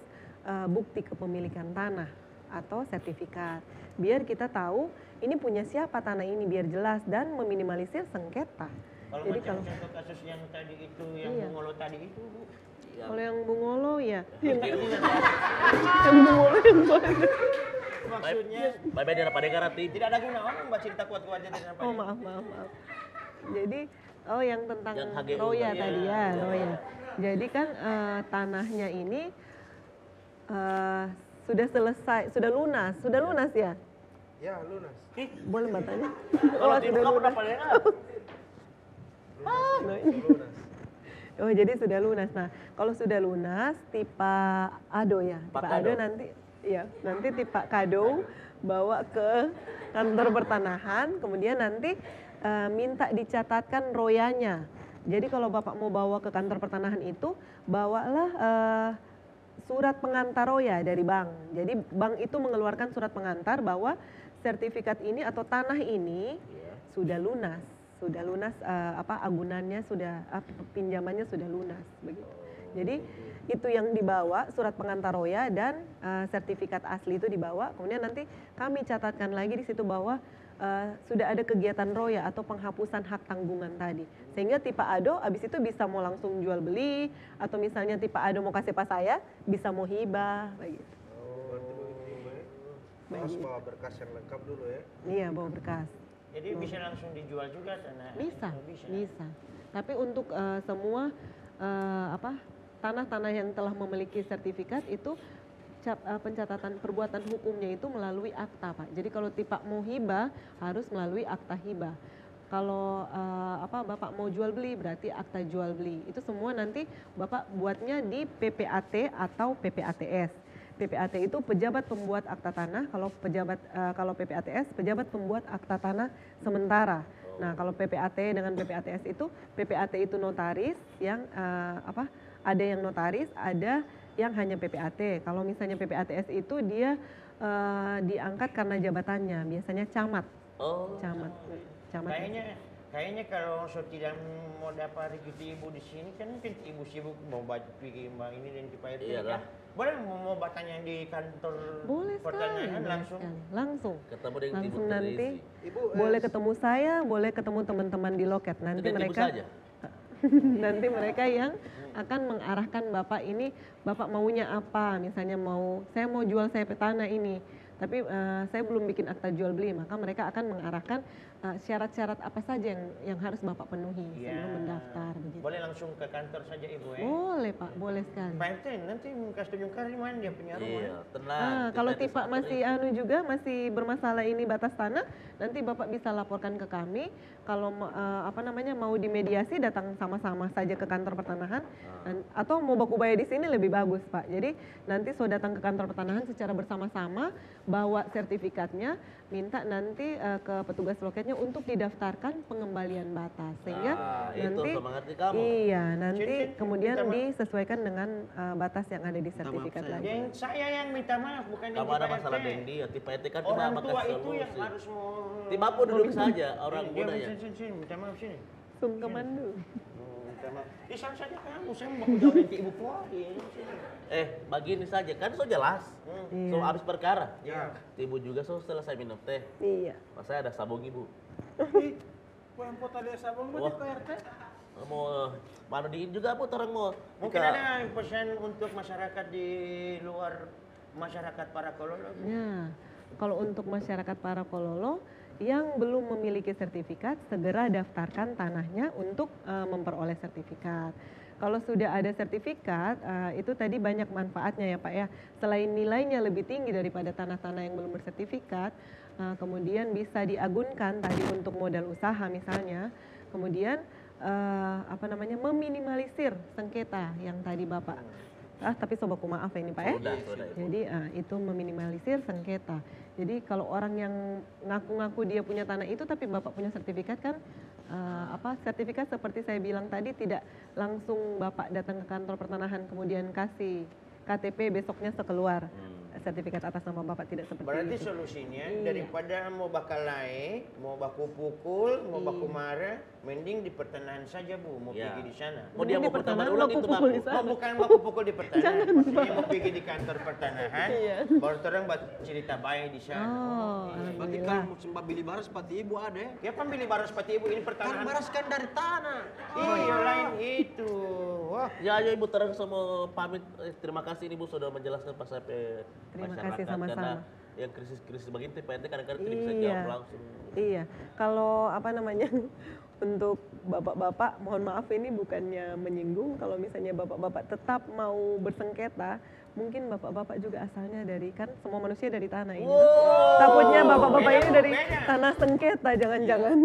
bukti kepemilikan tanah atau sertifikat. Biar kita tahu ini punya siapa tanah ini, biar jelas dan meminimalisir sengketa. Kalau Jadi macam kalau contoh kasus yang tadi itu, yang Iya. Bungolo tadi itu, Bu. kalau yang Bungolo ya, yang Maksudnya Bungolo yang mana? Baik-baik dari Padega Rati. tidak ada guna orang mbak cerita kuat-kuat aja dengan apa. Oh maaf. Jadi yang tentang Yang HGU Roya tadi. tadi ya, Roya. Jadi kan tanahnya ini sudah selesai, sudah lunas ya? Ya, lunas. Boleh mbak tanya? Kalau di sudah Buka lunas. berapa ya? Oh jadi sudah lunas. Nah kalau sudah lunas, tipe Ado ya, tipe Pak Ado Kado. nanti tipe Kado bawa ke kantor pertanahan, kemudian nanti minta dicatatkan royanya. Jadi kalau Bapak mau bawa ke kantor pertanahan itu, bawalah surat pengantar roya dari bank. Jadi bank itu mengeluarkan surat pengantar bahwa sertifikat ini atau tanah ini sudah lunas. Agunannya sudah pinjamannya sudah lunas begitu. Jadi itu yang dibawa surat pengantar roya dan sertifikat asli itu dibawa. Kemudian nanti kami catatkan lagi di situ bahwa sudah ada kegiatan roya atau penghapusan hak tanggungan tadi. Sehingga tipe Ado abis itu bisa mau langsung jual beli atau misalnya tipe Ado mau kasih pas saya bisa mau hibah begitu. Harus bawa berkas yang lengkap dulu ya. Iya bawa berkas. Jadi bisa langsung dijual juga tanah. Bisa. Tapi untuk semua tanah-tanah yang telah memiliki sertifikat itu pencatatan perbuatan hukumnya itu melalui akta Pak. Jadi kalau tipe mau hibah harus melalui akta hibah. Kalau Bapak mau jual beli berarti akta jual beli. Itu semua nanti Bapak buatnya di PPAT atau PPATS. PPAT itu pejabat pembuat akta tanah, kalau PPATS pejabat pembuat akta tanah sementara. Nah, kalau PPAT dengan PPATS itu PPAT itu notaris yang ada yang notaris, ada yang hanya PPAT. Kalau misalnya PPATS itu dia diangkat karena jabatannya, biasanya camat. Oh. Camat. Kayaknya kalau so tidak mau dapat rezeki ibu di sini kan mungkin ibu sibuk mau pergi mbak ini dan Pak RT Iyalah. kan. Boleh mau bertanya di kantor Boleh sekali, pertanyaan boleh langsung. sekali. Langsung. Ketemu dengan Ibu Langsung nanti Teresi. Ibu, boleh ketemu saya, boleh ketemu teman-teman di loket. Nanti Dengan ibu mereka saja. nanti mereka yang akan mengarahkan Bapak ini, Bapak maunya apa? Misalnya saya mau jual tanah ini, tapi saya belum bikin akta jual beli, maka mereka akan mengarahkan syarat-syarat apa saja yang harus Bapak penuhi sebelum mendaftar. Begitu. Boleh langsung ke kantor saja ibu ya. Boleh Pak, boleh sekali. Pak RT nanti kasih tunjukkan di mana dia punya rumah. Iya, tenang. Kalau Kita tipe masih masih bermasalah ini batas tanah, nanti Bapak bisa laporkan ke kami. Kalau mau dimediasi datang sama-sama saja ke kantor pertanahan, atau mau baku bayar di sini lebih bagus Pak. Jadi nanti datang ke kantor pertanahan secara bersama-sama, bawa sertifikatnya, minta nanti ke petugas loketnya untuk didaftarkan pengembalian batas, sehingga itu nanti semangatnya kamu. iya nanti Cin, kemudian minta maaf. disesuaikan dengan batas yang ada di sertifikat saya. lagi. Yang saya yang minta maaf bukan Kamu yang ada Pak masalah RT. dengan dia, tipe RT kan cuma Orang makan tua itu yang solusi. harus mau. Tiba pun duduk saja orang Dia muda ya. sini, minta maaf sini. Sungkeman dulu. Minta maaf. Isang saja kamu, saya mau jauh nanti ibu keluarin. Begini saja kan so jelas. Iya. So habis perkara. Iya. Ibu juga so selesai minum teh. Iya. Mas saya ada sabung ibu. Kuang kota desa belum Wah. Pak RT. Mau mana diin juga bu orang mau. Mungkin ada pesan untuk masyarakat di luar masyarakat para kololo. Nah, kalau untuk masyarakat para kololo yang belum memiliki sertifikat, segera daftarkan tanahnya untuk memperoleh sertifikat. Kalau sudah ada sertifikat, itu tadi banyak manfaatnya ya Pak ya. Selain nilainya lebih tinggi daripada tanah-tanah yang belum bersertifikat, kemudian bisa diagunkan tadi untuk modal usaha misalnya. Kemudian meminimalisir sengketa yang tadi Bapak. Tapi sobaku maaf ya ini Pak ya. Sudah, Ibu. Jadi itu meminimalisir sengketa. Jadi kalau orang yang ngaku-ngaku dia punya tanah itu tapi Bapak punya sertifikat kan, sertifikat seperti saya bilang tadi tidak langsung Bapak datang ke kantor pertanahan kemudian kasih KTP besoknya sekeluar. Sertifikat atas nama Bapak tidak seperti Berarti itu. solusinya Iya. daripada mau bakal naik, mau baku pukul, mau baku marah, mending di pertanahan saja Bu, mau Iya. pergi di sana. Mau dia Mending mau di pertama pertanahan ulang baku itu pukul baku. di sana. Oh, bukan baku pukul di pertanahan, maksudnya mau pergi di kantor pertanahan, Iya. baru orang buat cerita baik di sana. Oh, Berarti alhamdulillah. kan sembah bili baras seperti ibu ada. Ya pembeli baru seperti ibu ini Kan pertanahan. baras kan dari tanah. Iya lain itu. Wah. Ya ayo ibu terang sama pamit. Terima kasih ibu sudah menjelaskan pas sampai Terima masyarakat kasih sama-sama. karena yang krisis-krisis begini PNT kadang-kadang tidak bisa Iya. jawab langsung. Iya, kalau untuk bapak-bapak, mohon maaf ini bukannya menyinggung, kalau misalnya bapak-bapak tetap mau bersengketa, mungkin bapak-bapak juga asalnya dari, kan semua manusia dari tanah ini. Takutnya bapak-bapak ini dari tanah sengketa, jangan-jangan.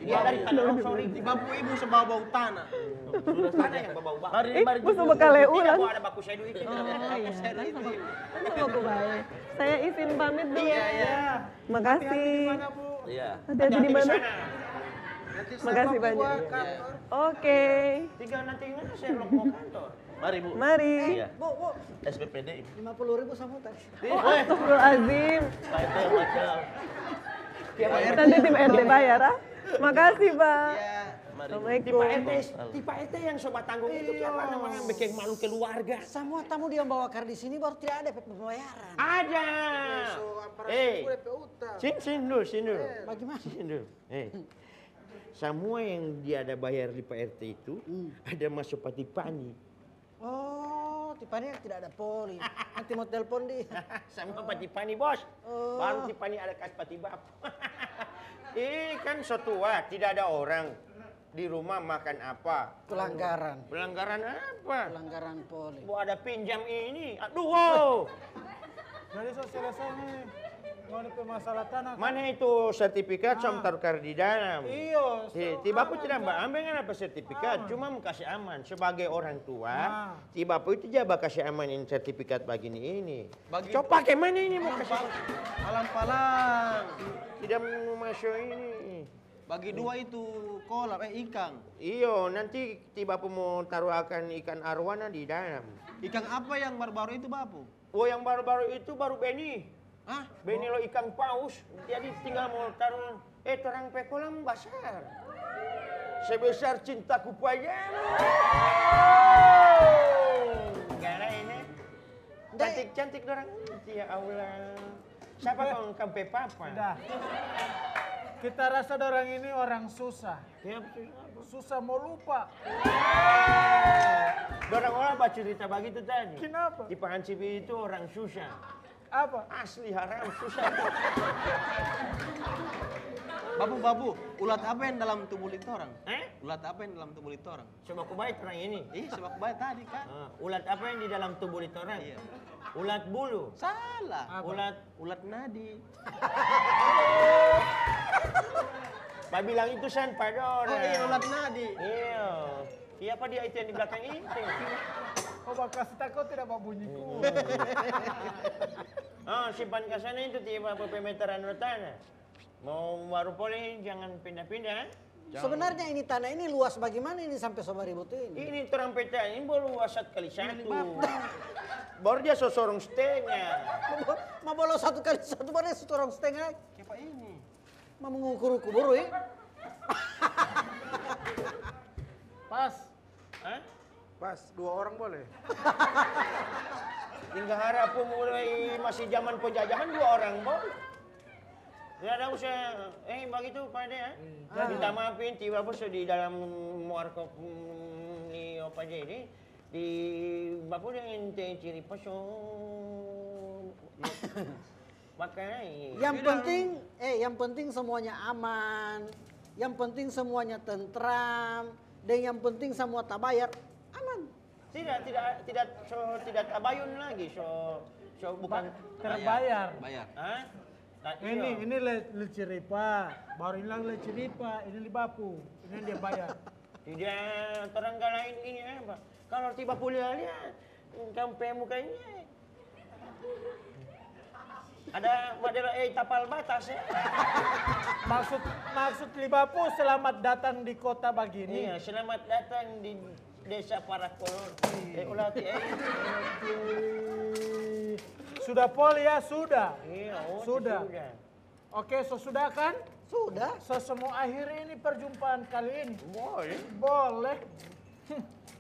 Dia dari tanah sorry. Di babu ibu sebau-bau tanah. Sudah tanah yang bau-bau. Mari Musuh bekale Tidak ulang. mau ada baku sedu itu. Oh iya, kan sama aku baik. Saya izin pamit dulu. Iya. Makasih. Iya. Hati-hati di mana? Nanti saya Makasih bawa banyak. kantor. Oke. Tinggal nanti mana saya mau kantor. Mari bu. Mari. Iya. Bu, SPPD. 50.000 sama tadi. Oh, astagfirullahaladzim. PNT macam. Nanti tim RT bayar, ah. Makasih, Pak. Mari. Assalamualaikum. Tipe RT yang sobat tanggung itu siapa namanya yang bikin malu keluarga. Semua tamu dia bawa di sini baru tidak ada pembayaran. Ada. So, ampara Eh, gue pe utang. sini dulu. Bagaimana? Sini dulu. Semua yang dia ada bayar di Pak RT itu ada masuk Patipani. Oh, tipanya tidak ada poli. Nanti mau telepon di. Sama Patipani bos. Oh. Baru Tipani ada kas Patibap. Ini kan setua, tidak ada orang di rumah makan apa? Pelanggaran. Pelanggaran apa? Pelanggaran poli. Bu ada pinjam ini. Aduh, wow. Jadi so selesai nih. Mau ada masalah tanah. Mana itu sertifikat som terkar di dalam? Iya. Tiba pun tidak ambil apa sertifikat, cuma mau kasih aman sebagai orang tua. Tiba pun itu jaba kasih aman ini sertifikat begini ini. Coba pakai mana ini mau kasih? Palang-palang. Tidak mau masuk ini. Bagi dua itu kolam, ikan. Iyo, nanti tiba mau taruh akan ikan arwana di dalam. Ikan apa yang baru-baru itu Bapu? Oh, yang baru-baru itu baru benih. Hah? Benih lo ikan paus. Jadi tinggal mau taruh, terang pekolam besar. Sebesar cintaku padamu. Gara ini. Cantik-cantik dorang. Ya Allah. Siapa kau kampe papa? Udah. Kita rasa orang ini orang susah. Susah mau lupa. Dorang orang baca cerita begitu tadi. Kenapa? Di Pahancipi itu orang susah. Apa? Asli haram susah. Bapu, ulat apa yang dalam tubuh litorang? Ulat apa yang dalam tubuh litorang? Coba ku baik orang ini. Sebab baik tadi kan. Ulat apa yang di dalam tubuh litorang? Iya. Ulat bulu. Salah. Ulat nadi. Pak bilang itu san padora. Oh iya, ulat nadi. Iya. Iya apa dia itu yang di belakang ini? Kau bakal takut tidak mau bunyiku. Simpan ke sana itu tiba pemeteran tanah. Mau baru boleh jangan pindah-pindah. Sebenarnya ini tanah ini luas bagaimana ini sampai Sobaribut ini? Ini terang peta ini baru luas 1 kali 1. Baru dia sesorong setengah. Mau bolos 1 kali 1 baru dia seorang setengah. Siapa ini? Mau mengukur kubur ya? Pas. Hah? Pas, 2 orang boleh. Hingga harap mulai masih zaman penjajahan 2 orang boleh. Nggak ada usah, begitu Pak De ya. Minta maafin tiba bos di dalam warkop ni apa aja ini di bapu dengan ciri paso. Makanya yang penting semuanya aman, yang penting semuanya tentram, dan yang penting semua tabayar aman. Tidak tabayun lagi, bukan Terbayar. Bayar. Hah? Nah, Ini leceripa, baru hilang leceripa, ini libapu, ini dia bayar. Tidak terangkan lain ini apa? Kalau tiba kuliah lihat sampai mukanya ada model tapal batas ya. Maksud libapu selamat datang di kota begini. Iya, selamat datang di desa Parakolor. Sudah pol ya, sudah. Iya, Sudah. Oke, sudah kan? Sudah. Semua akhir ini perjumpaan kali ini. Boleh.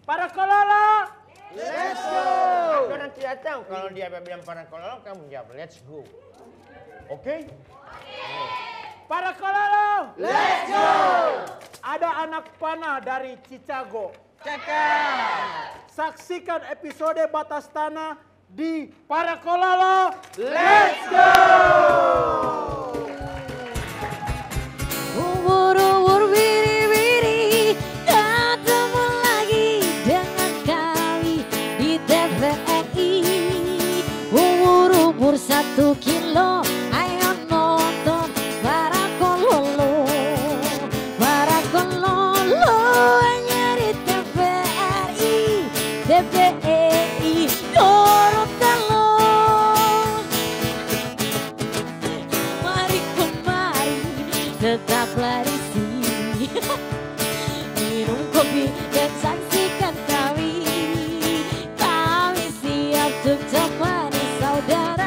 Para kololo. Let's go. Karena tidak tahu kalau dia bilang Parakolor, kamu jawab let's go. Oke? Para kololo. Let's go. Ada anak panah dari Chicago. Saksikan episode Batas Tanah di Para Kololo. Let's go. Ubur-ubur biri-biri, ketemu lagi dengan kami di TVRI. Ubur-ubur 1 kilo, ayo nonton Para Kololo. Para Kololo hanya di TVRI. TVRI Gorontalo. Mari kemari, tetaplah di sini. Minum kopi dan saksikan kami. Kami siap untuk temani saudara.